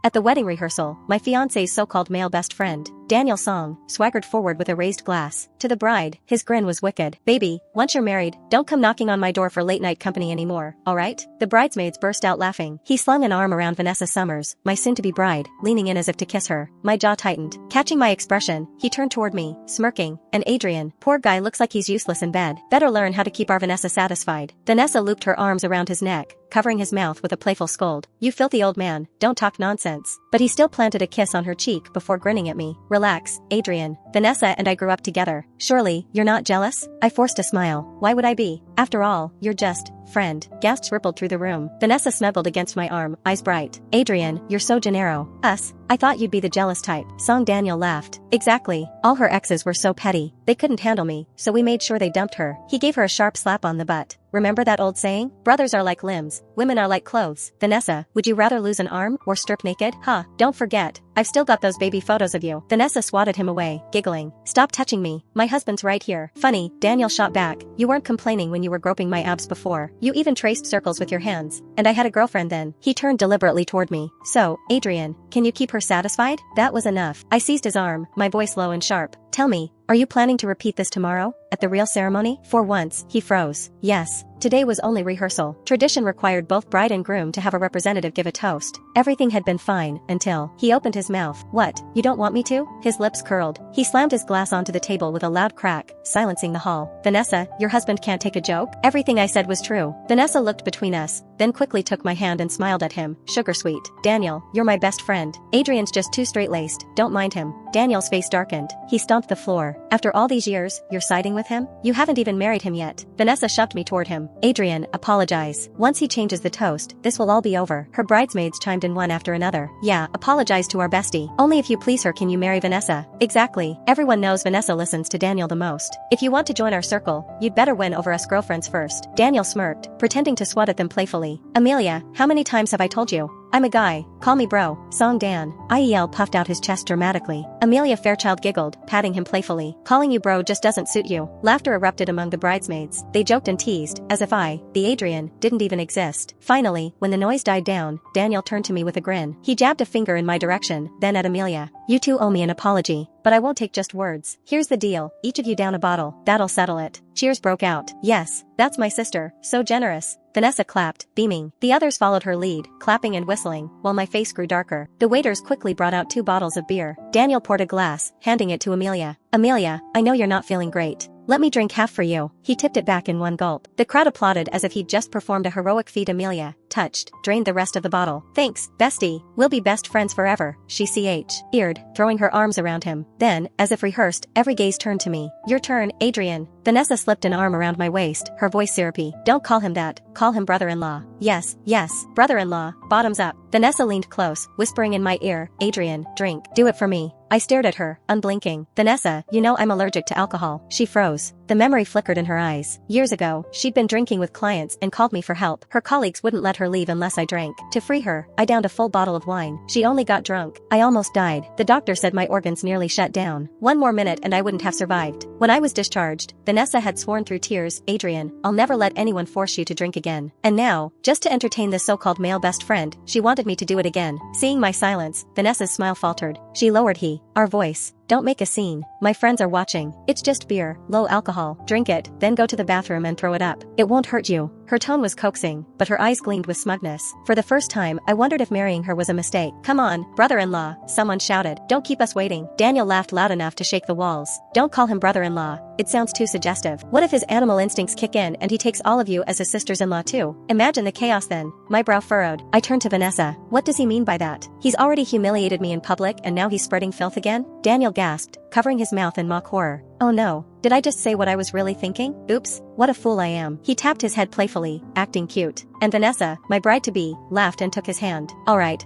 At the wedding rehearsal, my fiancé's so-called male best friend, Daniel Song, swaggered forward with a raised glass. To the bride, his grin was wicked. "Baby, once you're married, don't come knocking on my door for late-night company anymore, alright?" The bridesmaids burst out laughing. He slung an arm around Vanessa Summers, my soon-to-be bride, leaning in as if to kiss her. My jaw tightened. Catching my expression, he turned toward me, smirking. "And Adrian, poor guy looks like he's useless in bed. Better learn how to keep our Vanessa satisfied." Vanessa looped her arms around his neck, covering his mouth with a playful scold. "You filthy old man, don't talk nonsense." But he still planted a kiss on her cheek before grinning at me. "Relax, Adrian. Vanessa and I grew up together. Surely, you're not jealous?" I forced a smile. "Why would I be? After all, you're just friend." Gasps rippled through the room. Vanessa snuggled against my arm, eyes bright. "Adrian, you're so Gennaro." "Us? I thought you'd be the jealous type." Song Daniel laughed. "Exactly. All her exes were so petty. They couldn't handle me, so we made sure they dumped her." He gave her a sharp slap on the butt. "Remember that old saying? Brothers are like limbs, women are like clothes." "Vanessa, would you rather lose an arm or strip naked?" "Huh, don't forget, I've still got those baby photos of you." Vanessa swatted him away, giggling. "Stop touching me. My husband's right here." "Funny," Daniel shot back. "You weren't complaining when you were groping my abs before. You even traced circles with your hands. And I had a girlfriend then." He turned deliberately toward me. "So, Adrian, can you keep her satisfied?" That was enough. I seized his arm, my voice low and sharp. "Tell me, are you planning to repeat this tomorrow, at the real ceremony?" For once, he froze. "Yes. Today was only rehearsal. Tradition required both bride and groom to have a representative give a toast. Everything had been fine, until..." He opened his mouth. "What, you don't want me to?" His lips curled. He slammed his glass onto the table with a loud crack, silencing the hall. "Vanessa, your husband can't take a joke?" Everything I said was true. Vanessa looked between us, then quickly took my hand and smiled at him. "Sugar sweet. Daniel, you're my best friend. Adrian's just too straight-laced, don't mind him." Daniel's face darkened. He stomped the floor. "After all these years, you're siding with him? You haven't even married him yet." Vanessa shoved me toward him. "Adrian, apologize. Once he changes the toast, this will all be over." Her bridesmaids chimed in one after another. "Yeah, apologize to our bestie. Only if you please her can you marry Vanessa." "Exactly. Everyone knows Vanessa listens to Daniel the most. If you want to join our circle, you'd better win over us girlfriends first." Daniel smirked, pretending to swat at them playfully. "Amelia, how many times have I told you? I'm a guy, call me bro." Song Dan. IEL puffed out his chest dramatically. Amelia Fairchild giggled, patting him playfully. "Calling you bro just doesn't suit you." Laughter erupted among the bridesmaids. They joked and teased, as if I, the Adrian, didn't even exist. Finally, when the noise died down, Daniel turned to me with a grin. He jabbed a finger in my direction, then at Amelia. "You two owe me an apology, but I won't take just words. Here's the deal, each of you down a bottle, that'll settle it." Cheers broke out. "Yes, that's my sister, so generous." Vanessa clapped, beaming. The others followed her lead, clapping and whistling, while my face grew darker. The waiters quickly brought out 2 bottles of beer. Daniel poured a glass, handing it to Amelia. "Amelia, I know you're not feeling great. Let me drink half for you." He tipped it back in one gulp. The crowd applauded as if he'd just performed a heroic feat. Amelia, touched, drained the rest of the bottle. "Thanks, bestie. We'll be best friends forever," she eared, throwing her arms around him. Then, as if rehearsed, every gaze turned to me. "Your turn, Adrian." Vanessa slipped an arm around my waist, her voice syrupy. "Don't call him that, call him brother-in-law." "Yes, brother-in-law, bottoms up." Vanessa leaned close, whispering in my ear, "Adrian, drink. Do it for me." I stared at her, unblinking. "Vanessa, you know I'm allergic to alcohol." She froze. The memory flickered in her eyes. Years ago, she'd been drinking with clients and called me for help. Her colleagues wouldn't let her leave unless I drank. To free her, I downed a full bottle of wine. She only got drunk. I almost died. The doctor said my organs nearly shut down. One more minute and I wouldn't have survived. When I was discharged, Vanessa had sworn through tears, "Adrian, I'll never let anyone force you to drink again." And now, just to entertain this so-called male best friend, she wanted me to do it again. Seeing my silence, Vanessa's smile faltered. She lowered our voice. "Don't make a scene. My friends are watching. It's just beer, low alcohol. Drink it, then go to the bathroom and throw it up. It won't hurt you." Her tone was coaxing, but her eyes gleamed with smugness. For the first time, I wondered if marrying her was a mistake. "Come on, brother-in-law," someone shouted. "Don't keep us waiting." Daniel laughed loud enough to shake the walls. "Don't call him brother-in-law. It sounds too suggestive. What if his animal instincts kick in and he takes all of you as his sisters-in-law too? Imagine the chaos then." My brow furrowed. I turned to Vanessa. "What does he mean by that? He's already humiliated me in public and now he's spreading filth again?" Daniel gasped, covering his mouth in mock horror. "Oh no. Did I just say what I was really thinking? Oops, what a fool I am." He tapped his head playfully, acting cute. And Vanessa, my bride-to-be, laughed and took his hand. All right.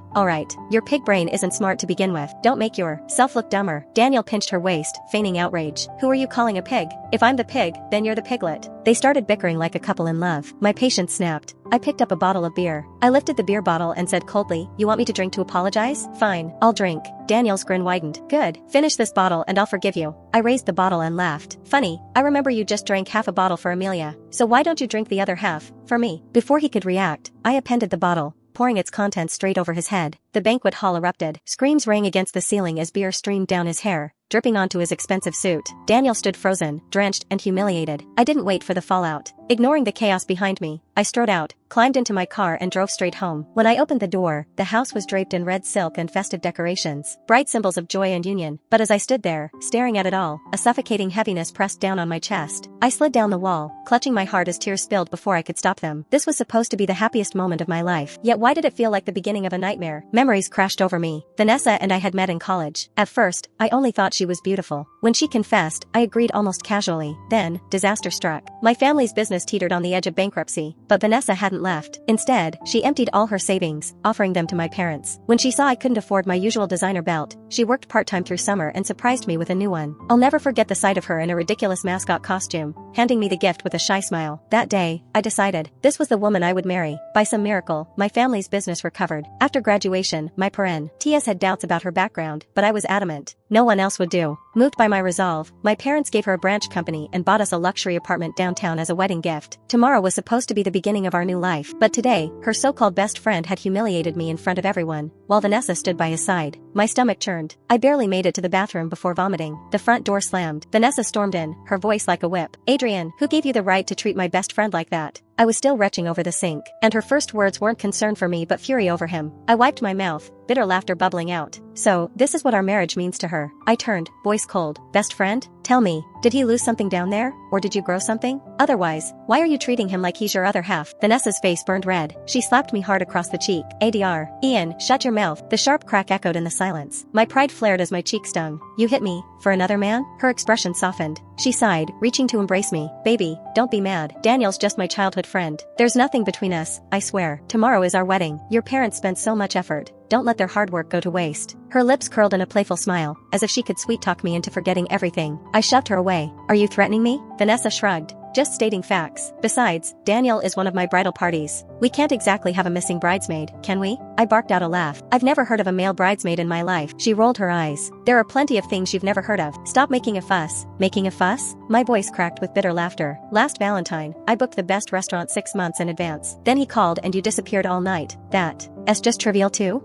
Your pig brain isn't smart to begin with. Don't make yourself look dumber." Daniel pinched her waist, feigning outrage. "Who are you calling a pig? If I'm the pig, then you're the piglet." They started bickering like a couple in love. My patience snapped. I picked up a bottle of beer. I lifted the beer bottle and said coldly, "You want me to drink to apologize? Fine, I'll drink." Daniel's grin widened. "Good. Finish this bottle and I'll forgive you." I raised the bottle and laughed. "Funny, I remember you just drank half a bottle for Amelia. So why don't you drink the other half, for me?" Before he could react, I appended the bottle. pouring its contents straight over his head. The banquet hall erupted. Screams rang against the ceiling as beer streamed down his hair, dripping onto his expensive suit. Daniel stood frozen, drenched, and humiliated. I didn't wait for the fallout. Ignoring the chaos behind me, I strode out, climbed into my car and drove straight home. When I opened the door, the house was draped in red silk and festive decorations, bright symbols of joy and union. But as I stood there, staring at it all, a suffocating heaviness pressed down on my chest. I slid down the wall, clutching my heart as tears spilled before I could stop them. This was supposed to be the happiest moment of my life. Yet why did it feel like the beginning of a nightmare? Memories crashed over me. Vanessa and I had met in college. At first, I only thought she was beautiful. When she confessed, I agreed almost casually. Then, disaster struck. My family's business teetered on the edge of bankruptcy, but Vanessa hadn't left. Instead, she emptied all her savings, offering them to my parents. When she saw I couldn't afford my usual designer belt, she worked part-time through summer and surprised me with a new one. I'll never forget the sight of her in a ridiculous mascot costume, handing me the gift with a shy smile. That day, I decided this was the woman I would marry. By some miracle, my family's business recovered. After graduation, my parents had doubts about her background, but I was adamant. No one else would do. Moved by my resolve, my parents gave her a branch company and bought us a luxury apartment downtown as a wedding gift. Tomorrow was supposed to be the beginning of our new life, but today, her so-called best friend had humiliated me in front of everyone, while Vanessa stood by his side. My stomach churned. I barely made it to the bathroom before vomiting. The front door slammed. Vanessa stormed in, her voice like a whip. "Adrian, who gave you the right to treat my best friend like that?" I was still retching over the sink, and her first words weren't concern for me but fury over him. I wiped my mouth, bitter laughter bubbling out. "So, this is what our marriage means to her." I turned, voice cold. "Best friend? Tell me, did he lose something down there? Or did you grow something? Otherwise, why are you treating him like he's your other half?" Vanessa's face burned red. She slapped me hard across the cheek. "ADR, Ian, shut your mouth." The sharp crack echoed in the silence. My pride flared as my cheek stung. "You hit me? For another man?" Her expression softened. She sighed, reaching to embrace me. "Baby, don't be mad. Daniel's just my childhood friend. There's nothing between us, I swear. Tomorrow is our wedding. Your parents spent so much effort. Don't let their hard work go to waste." Her lips curled in a playful smile, as if she could sweet-talk me into forgetting everything. I shoved her away. "Are you threatening me?" Vanessa shrugged. "Just stating facts. Besides, Daniel is one of my bridal parties. We can't exactly have a missing bridesmaid, can we?" I barked out a laugh. "I've never heard of a male bridesmaid in my life." She rolled her eyes. "There are plenty of things you've never heard of. Stop making a fuss." "Making a fuss?" My voice cracked with bitter laughter. "Last Valentine, I booked the best restaurant 6 months in advance. Then he called and you disappeared all night. That's just trivial too?"